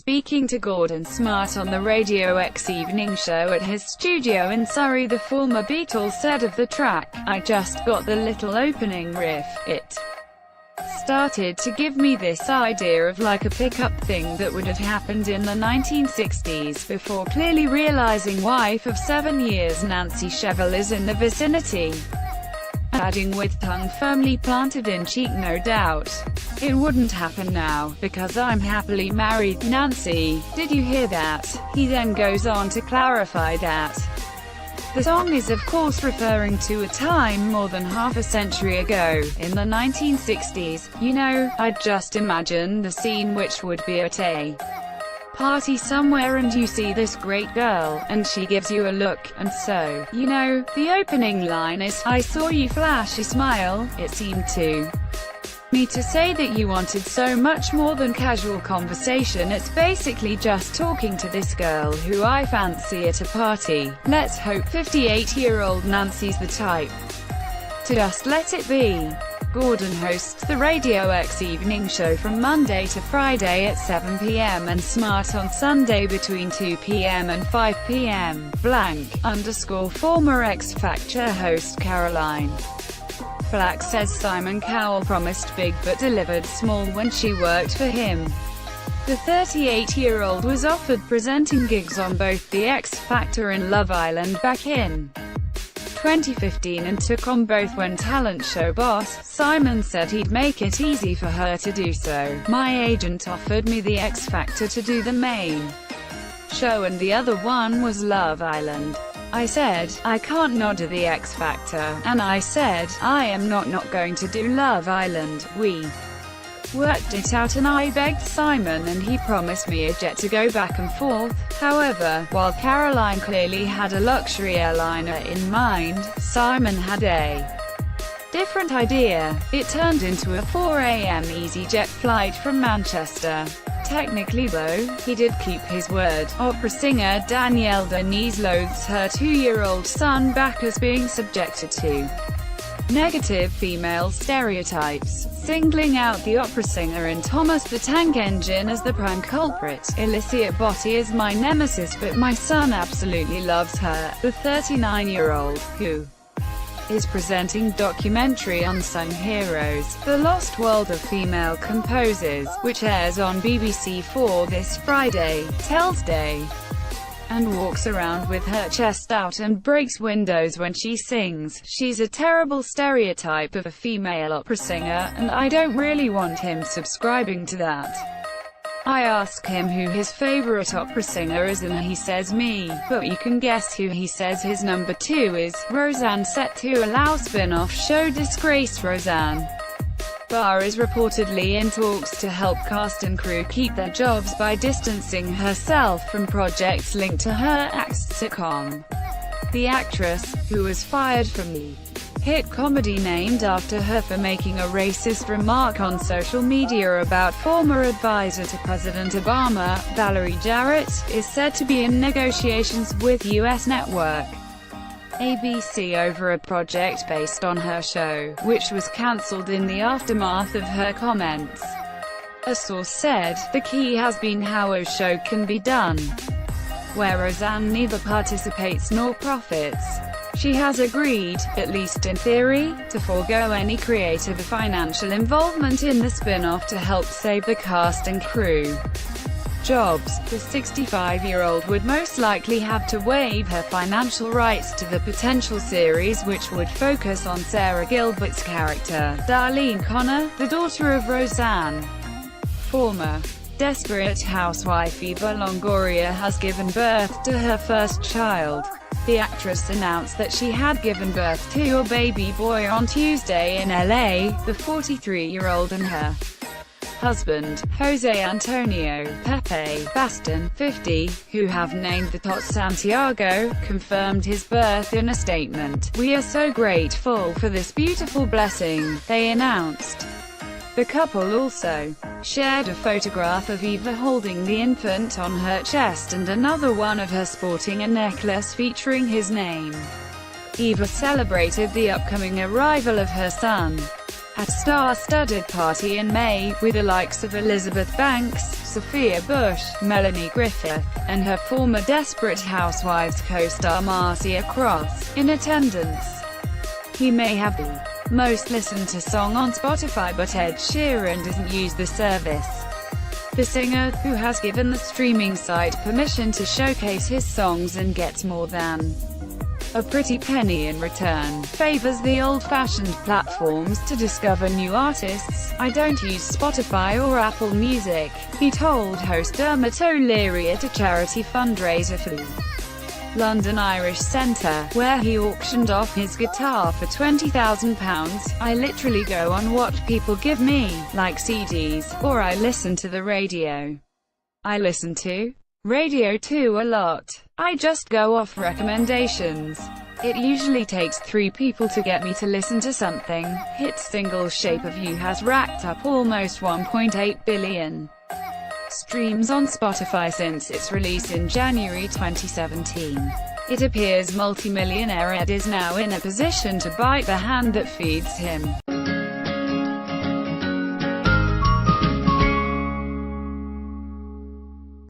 Speaking to Gordon Smart on the Radio X evening show at his studio in Surrey, the former Beatle said of the track, "I just got the little opening riff. It started to give me this idea of like a pickup thing that would have happened in the 1960s, before clearly realizing wife of 7 years Nancy Shevell is in the vicinity." Adding with tongue firmly planted in cheek, "No doubt it wouldn't happen now, because I'm happily married, Nancy. Did you hear that?" He then goes on to clarify that the song is of course referring to a time more than half a century ago, in the 1960s. "You know, I'd just imagine the scene which would be at a party somewhere and you see this great girl, and she gives you a look, and so, you know, the opening line is, 'I saw you flash a smile.' It seemed to me to say that you wanted so much more than casual conversation. It's basically just talking to this girl who I fancy at a party. Let's hope 58-year-old Nancy's the type to just let it be." Gordon hosts the Radio X evening show from Monday to Friday at 7 p.m. and Smart on Sunday between 2 p.m. and 5 p.m. Former X Factor host Caroline Flack says Simon Cowell promised big but delivered small when she worked for him. The 38-year-old was offered presenting gigs on both The X Factor and Love Island back in 2015 and took on both when talent show boss Simon said he'd make it easy for her to do so. "My agent offered me The X Factor to do the main show and the other one was Love Island. I said, I can't not do The X Factor, and I said, I am not going to do Love Island." We worked it out and I begged Simon and he promised me a jet to go back and forth. However, while Caroline clearly had a luxury airliner in mind, Simon had a different idea. It turned into a 4 a.m. EasyJet flight from Manchester. Technically though, he did keep his word. Opera singer Danielle Denise loathes her 2-year-old son back as being subjected to negative female stereotypes, singling out the opera singer in Thomas the Tank Engine as the prime culprit. "Alicia Botti is my nemesis but my son absolutely loves her," the 39-year-old, who is presenting documentary Unsung Heroes, The Lost World of Female Composers, which airs on BBC4 this Friday, tells Day and walks around with her chest out and breaks windows when she sings. "She's a terrible stereotype of a female opera singer, and I don't really want him subscribing to that. I ask him who his favorite opera singer is and he says me, but you can guess who he says his number 2 is. Roseanne set to allow spin-off show Disgraced Roseanne Barr is reportedly in talks to help cast and crew keep their jobs by distancing herself from projects linked to her axed sitcom. The actress, who was fired from the hit comedy named after her for making a racist remark on social media about former advisor to President Obama, Valerie Jarrett, is said to be in negotiations with U.S. network ABC over a project based on her show, which was cancelled in the aftermath of her comments. A source said, "The key has been how a show can be done, where Roseanne neither participates nor profits. She has agreed, at least in theory, to forego any creative or financial involvement in the spin-off to help save the cast and crew jobs." The 65-year-old would most likely have to waive her financial rights to the potential series, which would focus on Sarah Gilbert's character, Darlene Connor, the daughter of Roseanne. Former Desperate housewife Eva Longoria has given birth to her first child. The actress announced that she had given birth to a baby boy on Tuesday in LA. The 43-year-old and her husband, Jose Antonio Pepe Baston, 50, who have named the tot Santiago, confirmed his birth in a statement. "We are so grateful for this beautiful blessing," they announced. The couple also shared a photograph of Eva holding the infant on her chest and another one of her sporting a necklace featuring his name. Eva celebrated the upcoming arrival of her son At star-studded party in May, with the likes of Elizabeth Banks, Sophia Bush, Melanie Griffith, and her former Desperate Housewives co-star Marcia Cross, in attendance. He may have the most listened to song on Spotify, but Ed Sheeran doesn't use the service. The singer, who has given the streaming site permission to showcase his songs and gets more than a pretty penny in return, favors the old-fashioned platforms to discover new artists. "I don't use Spotify or Apple Music," he told host Dermot O'Leary at a charity fundraiser for the London Irish Centre, where he auctioned off his guitar for £20,000. "I literally go on what people give me, like CDs, or I listen to the radio. I listen to Radio 2 a lot. I just go off recommendations. It usually takes 3 people to get me to listen to something." Hit single Shape of You has racked up almost 1.8 billion streams on Spotify since its release in January 2017. It appears multi-millionaire Ed is now in a position to bite the hand that feeds him.